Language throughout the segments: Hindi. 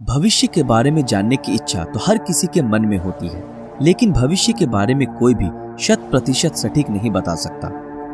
भविष्य के बारे में जानने की इच्छा तो हर किसी के मन में होती है, लेकिन भविष्य के बारे में कोई भी 100% सटीक नहीं बता सकता।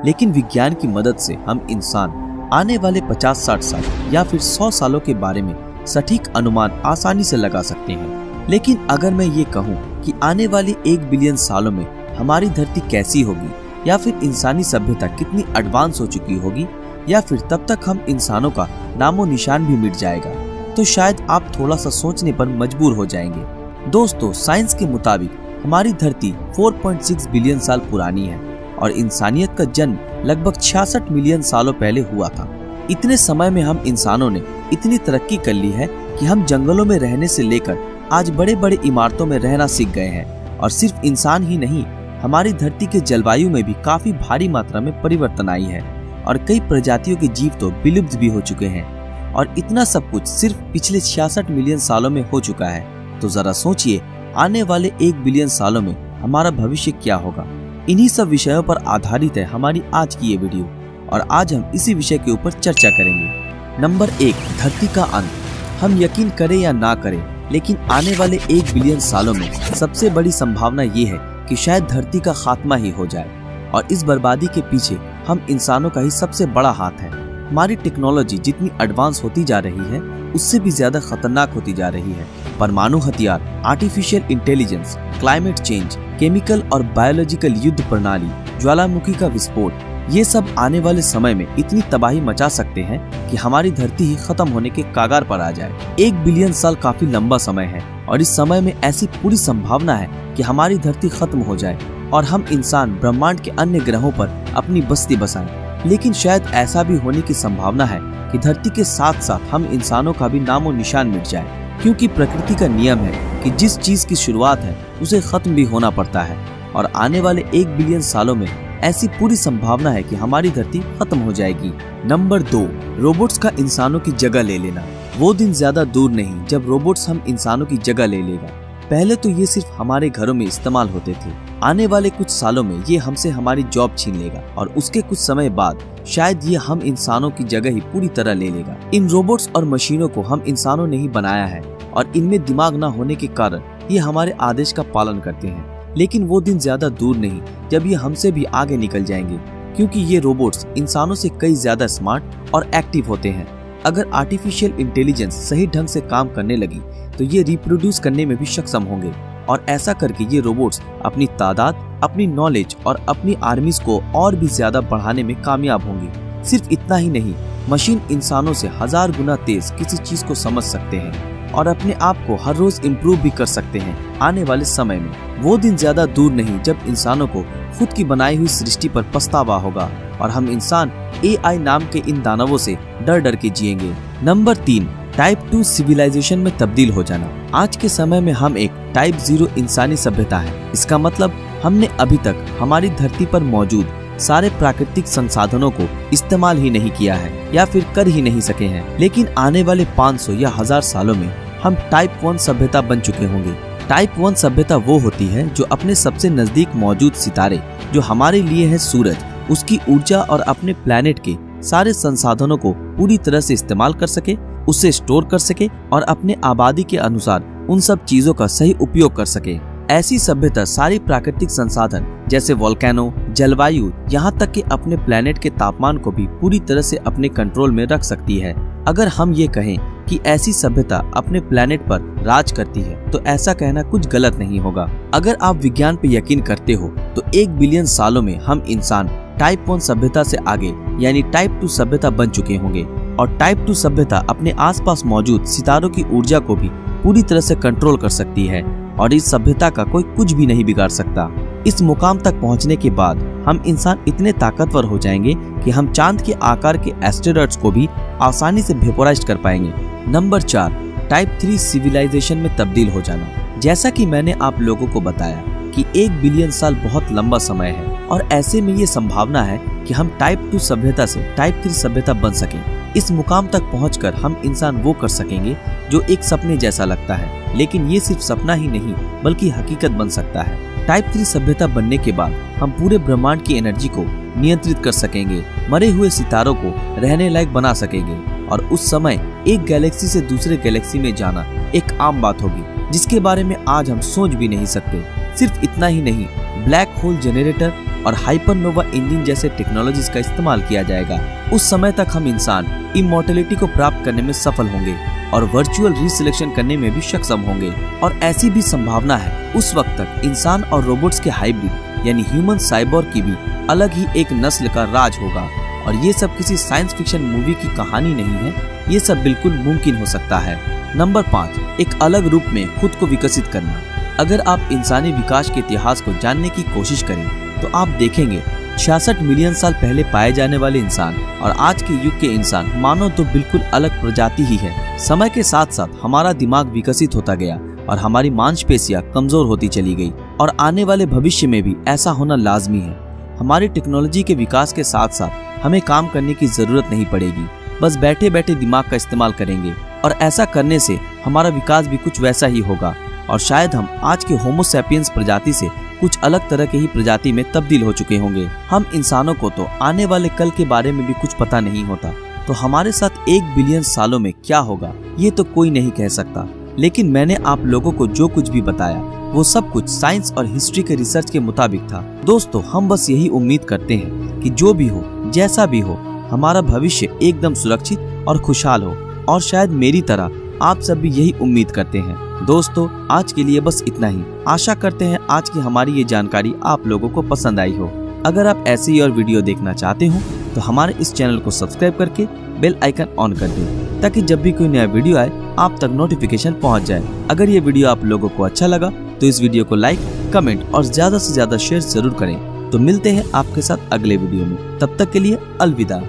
लेकिन विज्ञान की मदद से हम इंसान आने वाले 50-60 साल या फिर 100 सालों के बारे में सटीक अनुमान आसानी से लगा सकते हैं। लेकिन अगर मैं ये कहूँ कि आने वाले 1 बिलियन सालों में हमारी धरती कैसी होगी, या फिर इंसानी सभ्यता कितनी एडवांस हो चुकी होगी, या फिर तब तक हम इंसानों का नामो निशान भी मिट जाएगा, तो शायद आप थोड़ा सा सोचने पर मजबूर हो जाएंगे। दोस्तों, साइंस के मुताबिक हमारी धरती 4.6 बिलियन साल पुरानी है और इंसानियत का जन्म लगभग 66 मिलियन सालों पहले हुआ था। इतने समय में हम इंसानों ने इतनी तरक्की कर ली है कि हम जंगलों में रहने से लेकर आज बड़े बड़े इमारतों में रहना सीख गए हैं। और सिर्फ इंसान ही नहीं, हमारी धरती के जलवायु में भी काफी भारी मात्रा में परिवर्तन आई है और कई प्रजातियों के जीव तो विलुप्त भी हो चुके हैं। और इतना सब कुछ सिर्फ पिछले 66 मिलियन सालों में हो चुका है। तो जरा सोचिए, आने वाले 1 बिलियन सालों में हमारा भविष्य क्या होगा। इन्हीं सब विषयों पर आधारित है हमारी आज की ये वीडियो, और आज हम इसी विषय के ऊपर चर्चा करेंगे। नंबर 1, धरती का अंत। हम यकीन करें या ना करें, लेकिन आने वाले 1 बिलियन सालों में सबसे बड़ी संभावना ये है कि शायद धरती का खात्मा ही हो जाए। और इस बर्बादी के पीछे हम इंसानों का ही सबसे बड़ा हाथ है। हमारी टेक्नोलॉजी जितनी एडवांस होती जा रही है, उससे भी ज्यादा खतरनाक होती जा रही है। परमाणु हथियार, artificial intelligence, climate change, chemical और बायोलॉजिकल युद्ध प्रणाली, ज्वालामुखी का विस्फोट, ये सब आने वाले समय में इतनी तबाही मचा सकते हैं कि हमारी धरती ही खत्म होने के कागार पर आ जाए। 1 बिलियन साल काफी लंबा समय है, और इस समय में ऐसी पूरी संभावना है कि हमारी धरती खत्म हो जाए और हम इंसान ब्रह्मांड के अन्य ग्रहों पर अपनी बस्ती बसाएं। लेकिन शायद ऐसा भी होने की संभावना है कि धरती के साथ साथ हम इंसानों का भी नामो निशान मिट जाए, क्योंकि प्रकृति का नियम है कि जिस चीज की शुरुआत है उसे खत्म भी होना पड़ता है। और आने वाले 1 बिलियन सालों में ऐसी पूरी संभावना है कि हमारी धरती खत्म हो जाएगी। नंबर 2, रोबोट्स का इंसानों की जगह ले लेना। वो दिन ज्यादा दूर नहीं जब रोबोट्स हम इंसानों की जगह ले लेगा। पहले तो ये सिर्फ हमारे घरों में इस्तेमाल होते थे। आने वाले कुछ सालों में ये हमसे हमारी जॉब छीन लेगा, और उसके कुछ समय बाद शायद ये हम इंसानों की जगह ही पूरी तरह ले लेगा। इन रोबोट्स और मशीनों को हम इंसानों ने ही बनाया है, और इनमें दिमाग न होने के कारण ये हमारे आदेश का पालन करते हैं। लेकिन वो दिन ज्यादा दूर नहीं जब ये हमसे भी आगे निकल जाएंगे, क्योंकि ये रोबोट्स इंसानों से कई ज्यादा स्मार्ट और एक्टिव होते हैं। अगर आर्टिफिशियल इंटेलिजेंस सही ढंग से काम करने लगी तो ये रिप्रोड्यूस करने में भी सक्षम होंगे, और ऐसा करके ये रोबोट्स अपनी तादाद, अपनी नॉलेज और अपनी आर्मीज को और भी ज्यादा बढ़ाने में कामयाब होंगी। सिर्फ इतना ही नहीं, मशीन इंसानों से 1000 गुना तेज किसी चीज को समझ सकते हैं और अपने आप को हर रोज इम्प्रूव भी कर सकते हैं। आने वाले समय में वो दिन ज्यादा दूर नहीं जब इंसानों को खुद की बनाई हुई सृष्टि पर पछतावा होगा, और हम इंसान AI नाम के इन दानवों से डर डर के जिएंगे। नंबर 3, टाइप 2 सिविलाइजेशन में तब्दील हो जाना। आज के समय में हम एक टाइप 0 इंसानी सभ्यता है। इसका मतलब हमने अभी तक हमारी धरती पर मौजूद सारे प्राकृतिक संसाधनों को इस्तेमाल ही नहीं किया है, या फिर कर ही नहीं सके हैं। लेकिन आने वाले 500 या 1000 सालों में हम टाइप 1 सभ्यता बन चुके होंगे। टाइप 1 सभ्यता वो होती है जो अपने सबसे नजदीक मौजूद सितारे, जो हमारे लिए है सूरज, उसकी ऊर्जा और अपने प्लेनेट के सारे संसाधनों को पूरी तरह से इस्तेमाल कर सके, उसे स्टोर कर सके और अपने आबादी के अनुसार उन सब चीजों का सही उपयोग कर सके। ऐसी सभ्यता सारी प्राकृतिक संसाधन जैसे वोल्केनो, जलवायु, यहाँ तक कि अपने प्लेनेट के तापमान को भी पूरी तरह से अपने कंट्रोल में रख सकती है। अगर हम ये कहें कि ऐसी सभ्यता अपने प्लेनेट पर राज करती है, तो ऐसा कहना कुछ गलत नहीं होगा। अगर आप विज्ञान पे यकीन करते हो तो 1 बिलियन सालों में हम इंसान टाइप 1 सभ्यता से आगे यानी टाइप 2 सभ्यता बन चुके होंगे, और टाइप 2 सभ्यता अपने आसपास मौजूद सितारों की ऊर्जा को भी पूरी तरह से कंट्रोल कर सकती है, और इस सभ्यता का कोई कुछ भी नहीं बिगाड़ सकता। इस मुकाम तक पहुंचने के बाद हम इंसान इतने ताकतवर हो जाएंगे कि हम चांद के आकार के एस्टेरॉइड्स को भी आसानी से वेपोराइज कर पाएंगे। नंबर 4, टाइप 3 सिविलाइजेशन में तब्दील हो जाना। जैसा कि मैंने आप लोगों को बताया कि 1 बिलियन साल बहुत लंबा समय है, और ऐसे में ये संभावना है कि हम टाइप 2 सभ्यता से टाइप 3 सभ्यता बन सकें। इस मुकाम तक पहुंचकर हम इंसान वो कर सकेंगे जो एक सपने जैसा लगता है, लेकिन ये सिर्फ सपना ही नहीं बल्कि हकीकत बन सकता है। टाइप 3 सभ्यता बनने के बाद हम पूरे ब्रह्मांड की एनर्जी को नियंत्रित कर सकेंगे, मरे हुए सितारों को रहने लायक बना सकेंगे और उस समय एक गैलेक्सी से दूसरे गैलेक्सी में जाना एक आम बात होगी, जिसके बारे में आज हम सोच भी नहीं सकते। सिर्फ इतना ही नहीं, ब्लैक होल जनरेटर और हाइपरनोवा इंजन जैसे टेक्नोलॉजीज का इस्तेमाल किया जाएगा। उस समय तक हम इंसान इमॉर्टलिटी को प्राप्त करने में सफल होंगे और वर्चुअल रीसिलेक्शन करने में भी सक्षम होंगे। और ऐसी भी संभावना है उस वक्त तक इंसान और रोबोट्स के हाइब्रिड यानी ह्यूमन साइबोर्ग की भी अलग ही एक नस्ल का राज होगा। और ये सब किसी साइंस फिक्शन मूवी की कहानी नहीं है, ये सब बिल्कुल मुमकिन हो सकता है। नंबर 5, एक अलग रूप में खुद को विकसित करना। अगर आप इंसानी विकास के इतिहास को जानने की कोशिश करें तो आप देखेंगे 66 मिलियन साल पहले पाए जाने वाले इंसान और आज के युग के इंसान मानो तो बिल्कुल अलग प्रजाति ही है। समय के साथ साथ हमारा दिमाग विकसित होता गया और हमारी मांसपेशियां कमजोर होती चली गई और आने वाले भविष्य में भी ऐसा होना लाजमी है। हमारी टेक्नोलॉजी के विकास के साथ साथ हमें काम करने की जरूरत नहीं पड़ेगी, बस बैठे बैठे दिमाग का इस्तेमाल करेंगे और ऐसा करने से हमारा विकास भी कुछ वैसा ही होगा और शायद हम आज के होमो सैपियंस प्रजाति से कुछ अलग तरह के ही प्रजाति में तब्दील हो चुके होंगे। हम इंसानों को तो आने वाले कल के बारे में भी कुछ पता नहीं होता, तो हमारे साथ 1 बिलियन सालों में क्या होगा ये तो कोई नहीं कह सकता। लेकिन मैंने आप लोगों को जो कुछ भी बताया वो सब कुछ साइंस और हिस्ट्री के रिसर्च के मुताबिक था। दोस्तों, हम बस यही उम्मीद करते हैं कि जो भी हो, जैसा भी हो, हमारा भविष्य एकदम सुरक्षित और खुशहाल हो और शायद मेरी तरह आप सब भी यही उम्मीद करते हैं। दोस्तों, आज के लिए बस इतना ही। आशा करते हैं आज की हमारी ये जानकारी आप लोगों को पसंद आई हो। अगर आप ऐसे ही और वीडियो देखना चाहते हो तो हमारे इस चैनल को सब्सक्राइब करके बेल आइकन ऑन कर दें, ताकि जब भी कोई नया वीडियो आए आप तक नोटिफिकेशन पहुंच जाए। अगर ये वीडियो आप लोगों को अच्छा लगा तो इस वीडियो को लाइक, कमेंट और ज्यादा से ज्यादा शेयर जरूर करें। तो मिलते हैं आपके साथ अगले वीडियो में, तब तक के लिए अलविदा।